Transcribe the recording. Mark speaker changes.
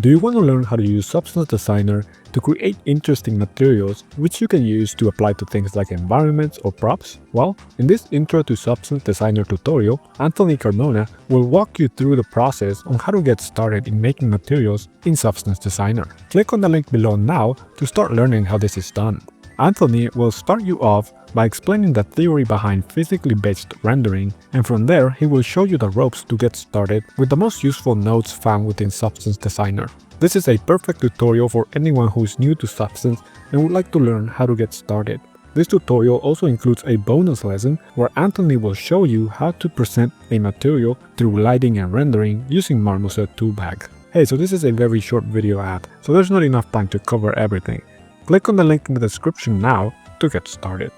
Speaker 1: Do you want to learn how to use Substance Designer to create interesting materials which you can use to apply to things like environments or props? Well, in this Intro to Substance Designer tutorial, Anthony Cardona will walk you through the process on how to get started in making materials in Substance Designer. Click on the link below now to start learning how this is done. Anthony will start you off by explaining the theory behind physically based rendering, and from there he will show you the ropes to get started with the most useful nodes found within Substance Designer. This is a perfect tutorial for anyone who is new to Substance and would like to learn how to get started. This tutorial also includes a bonus lesson where Anthony will show you how to present a material through lighting and rendering using Marmoset Toolbag. Hey, so this is a very short video ad, so there's not enough time to cover everything. Click on the link in the description now to get started.